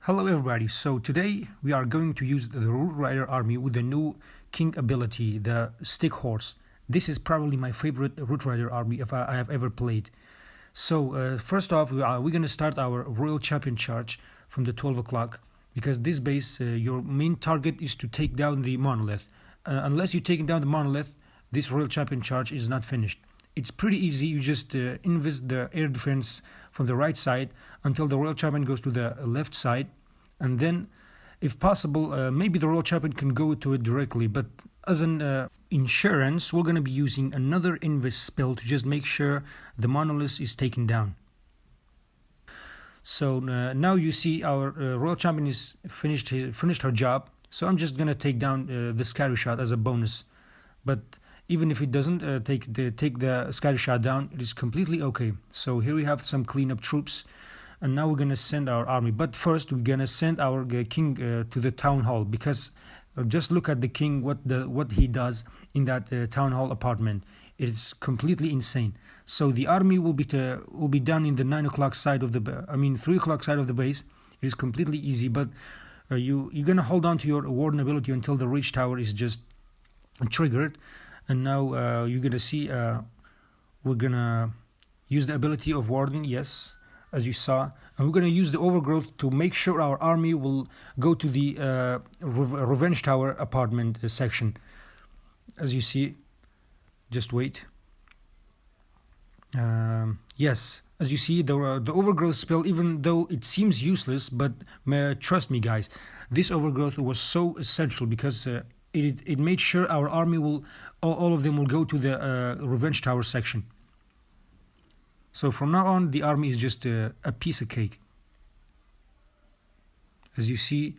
Hello everybody, so today we are going to use the Root Rider army with the new king ability, the Stick Horse. This is probably my favorite Root Rider army I have ever played. So first off, we're going to start our Royal Champion charge from the 12 o'clock because this base, your main target is to take down the monolith. Unless you take down the monolith, this Royal Champion charge is not finished. It's pretty easy. You just invest the air defense from the right side until the Royal Champion goes to the left side, and then, if possible, maybe the Royal Champion can go to it directly. But as an insurance, we're going to be using another invest spell to just make sure the monolith is taken down. So now you see our Royal Champion is finished her job. So I'm just going to take down the Scary Shot as a bonus. But even if it doesn't take the Scary Shot down, it is completely okay. So here we have some cleanup troops, and now we're gonna send our army. But first, we're gonna send our king to the town hall because just look at the king, what he does in that town hall apartment. It's completely insane. So the army will be done in the 9 o'clock side of the 3 o'clock side of the base. It is completely easy, but you're gonna hold on to your warden ability until the reach tower is just triggered. And now you're gonna see we're gonna use the ability of Warden, yes, as you saw, and we're gonna use the overgrowth to make sure our army will go to the Revenge Tower apartment section. As you see, just wait. Yes, as you see, the overgrowth spell, even though it seems useless, but trust me, guys, this overgrowth was so essential because it made sure our army all of them will go to the Revenge Tower section. So from now on, the army is just a piece of cake. As you see,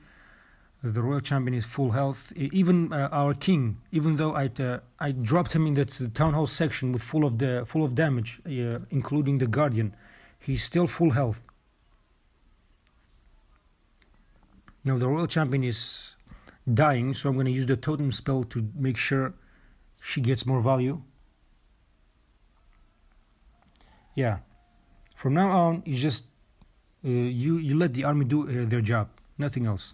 the Royal Champion is full health. Even our king, even though I dropped him in the town hall section with full of damage, including the Guardian, he's still full health. Now the Royal Champion is dying, so I'm going to use the totem spell to make sure she gets more value. Yeah, from now on, you just you let the army do their job, nothing else.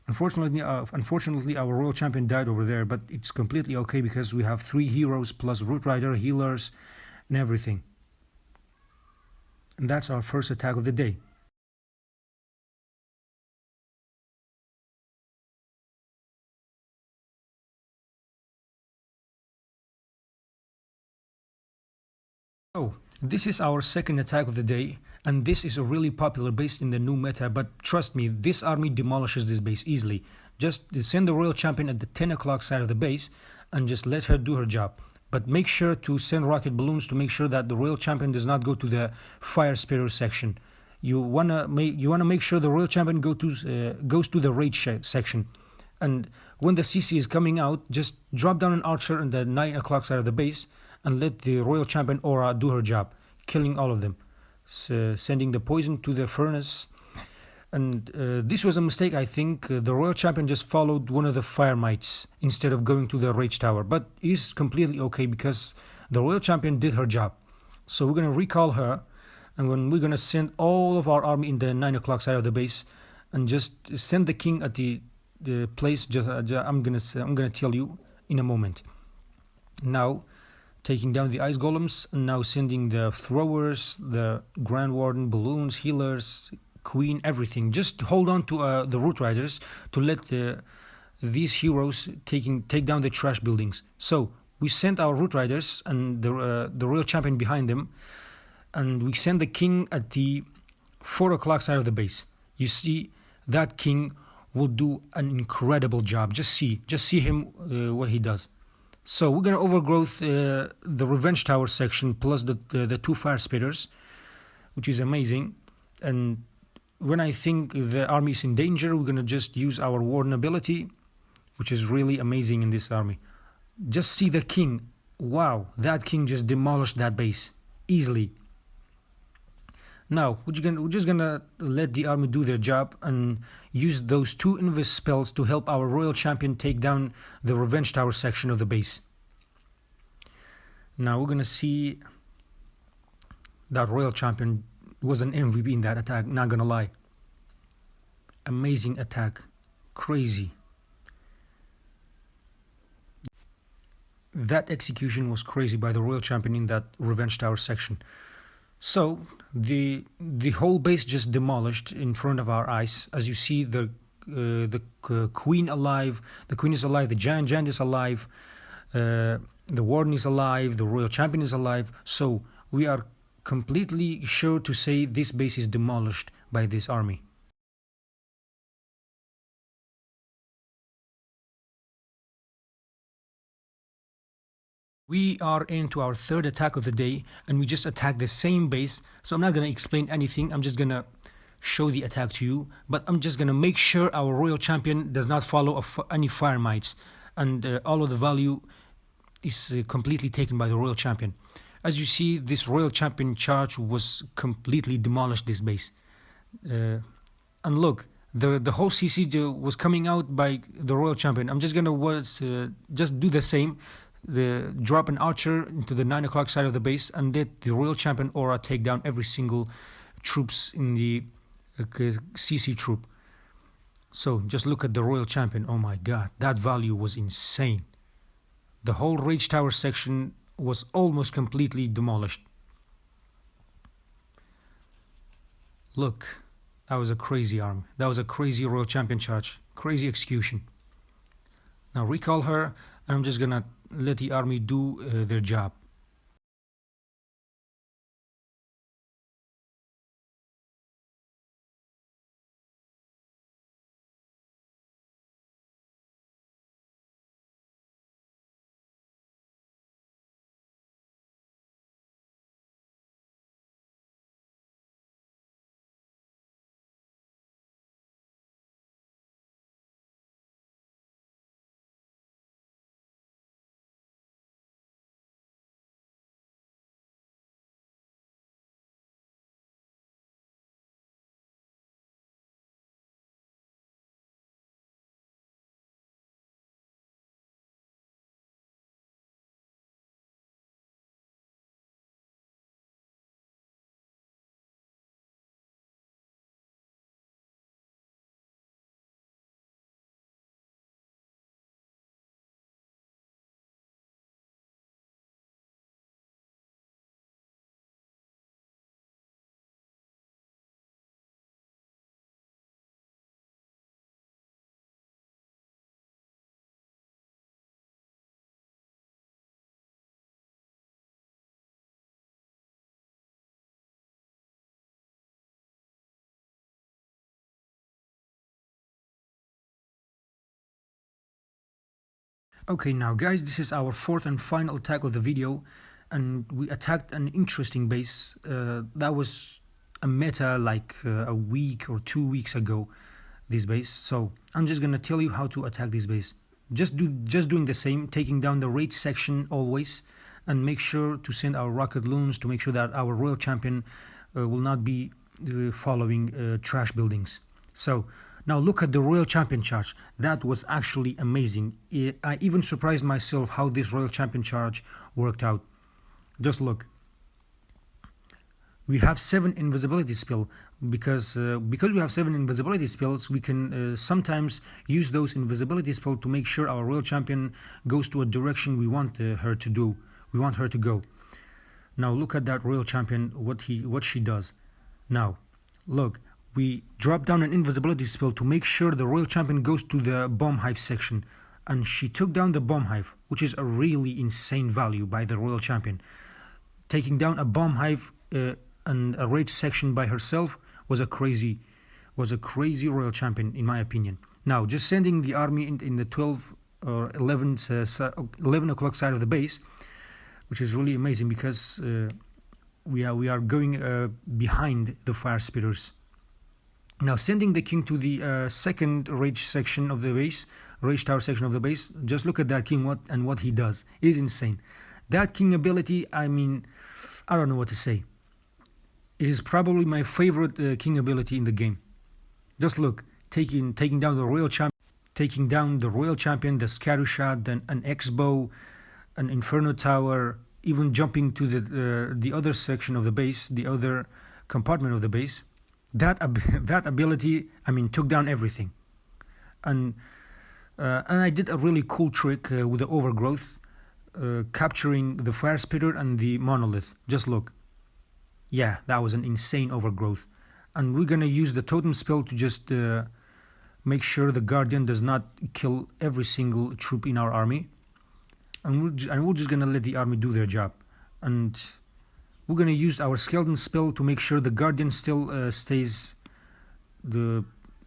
Unfortunately, our Royal Champion died over there, but it's completely okay because we have 3 heroes plus Root Rider, healers, and everything. And that's our first attack of the day. Oh, this is our second attack of the day, and this is a really popular base in the new meta, but trust me, this army demolishes this base easily. Just send the Royal Champion at the 10 o'clock side of the base and just let her do her job. But make sure to send rocket balloons to make sure that the Royal Champion does not go to the Fire Spirit section. You wanna make sure the Royal Champion goes to the Rage section. And when the CC is coming out, just drop down an archer on the 9 o'clock side of the base and let the Royal Champion Aura do her job, killing all of them, sending the poison to the furnace. And this was a mistake, I think. The Royal Champion just followed one of the Fire Mites instead of going to the Rage Tower, but it is completely okay because the Royal Champion did her job. So we're going to recall her, and when we're going to send all of our army in the 9 o'clock side of the base and just send the king at the place. I'm gonna tell you in a moment. Now taking down the ice golems, and now sending the throwers, the Grand Warden, balloons, healers, queen, everything. Just hold on to the Root Riders to let these heroes take down the trash buildings. So we sent our Root Riders and the Royal Champion behind them, and we send the king at the 4 o'clock side of the base. You see, that king will do an incredible job. Just see him what he does. So we're gonna overgrowth the Revenge Tower section plus the 2 Fire Spitters, which is amazing. And when I think the army is in danger, we're gonna just use our Warden ability, which is really amazing in this army. Just see the king. Wow, that king just demolished that base easily. Now, we're just gonna let the army do their job and use those 2 invest spells to help our Royal Champion take down the Revenge Tower section of the base. Now we're gonna see that Royal Champion was an MVP in that attack, not gonna lie. amazing attack. Crazy. That execution was crazy by the royal champion in that revenge tower section. So the whole base just demolished in front of our eyes. As you see, the queen alive, the queen is alive, the giant is alive, the warden is alive, the royal champion is alive. So we are completely sure to say this base is demolished by this army. We are into our third attack of the day, and we just attacked the same base. So I'm not going to explain anything. I'm just going to show the attack to you. But I'm just going to make sure our royal champion does not follow any fire mites. And all of the value is completely taken by the royal champion. As you see, this royal champion charge was completely demolished this base. And look, the whole CC was coming out by the royal champion. I'm just going to just do the same. Drop an archer into the 9 o'clock side of the base and let the royal champion aura take down every single troops in the CC troop. So just look at the royal champion. Oh my god, that value was insane. The whole rage tower section was almost completely demolished. Look, that was a crazy arm. That was a crazy royal champion charge. Crazy execution. Now recall her, and I'm just gonna let the army do their job. Okay, now guys, this is our fourth and final attack of the video, and we attacked an interesting base that was a meta like a week or 2 weeks ago, this base. So I'm just gonna tell you how to attack this base. Just doing the same, taking down the rage section always, and make sure to send our rocket loons to make sure that our royal champion will not be following trash buildings. So now look at the royal champion charge. That was actually amazing. I even surprised myself how this royal champion charge worked out. Just look. We have 7 invisibility spell because we have 7 invisibility spells. We can sometimes use those invisibility spells to make sure our royal champion goes to a direction we want her to do. We want her to go. Now look at that royal champion. What she does. Now look. We drop down an invisibility spell to make sure the royal champion goes to the bomb hive section, and she took down the bomb hive, which is a really insane value by the royal champion. Taking down a bomb hive and a rage section by herself was a crazy royal champion in my opinion. Now just sending the army in the 12 or 11 o'clock side of the base, which is really amazing because we are going behind the fire spitters. Now sending the king to the second rage section of the base, rage tower section of the base. Just look at that king, what he does. It is insane. That king ability, I mean, I don't know what to say. It is probably my favorite king ability in the game. Just look, taking down the royal champion, the scary shot, then an X-bow, an inferno tower, even jumping to the other section of the base, the other compartment of the base. That ability, I mean, took down everything. And and I did a really cool trick with the overgrowth, capturing the fire spitter and the monolith. Just look. Yeah, that was an insane overgrowth. And we're gonna use the totem spell to just make sure the guardian does not kill every single troop in our army. And we're just gonna let the army do their job. And we're gonna use our skeleton spell to make sure the guardian still stays the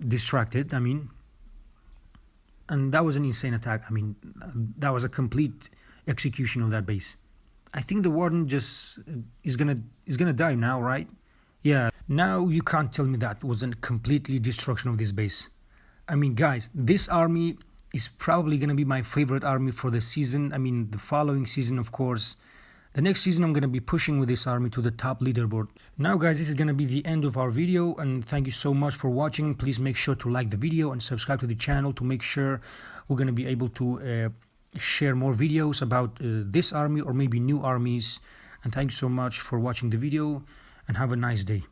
distracted. I mean, and that was an insane attack. I mean, that was a complete execution of that base. I think the warden just is gonna die now, right? Yeah. Now you can't tell me that wasn't completely destruction of this base. I mean, guys, this army is probably gonna be my favorite army for the season. I mean, the following season, of course. The next season, I'm gonna be pushing with this army to the top leaderboard. Now, guys, this is gonna be the end of our video, and thank you so much for watching. Please make sure to like the video and subscribe to the channel to make sure we're gonna be able to share more videos about this army or maybe new armies. And thank you so much for watching the video, and have a nice day.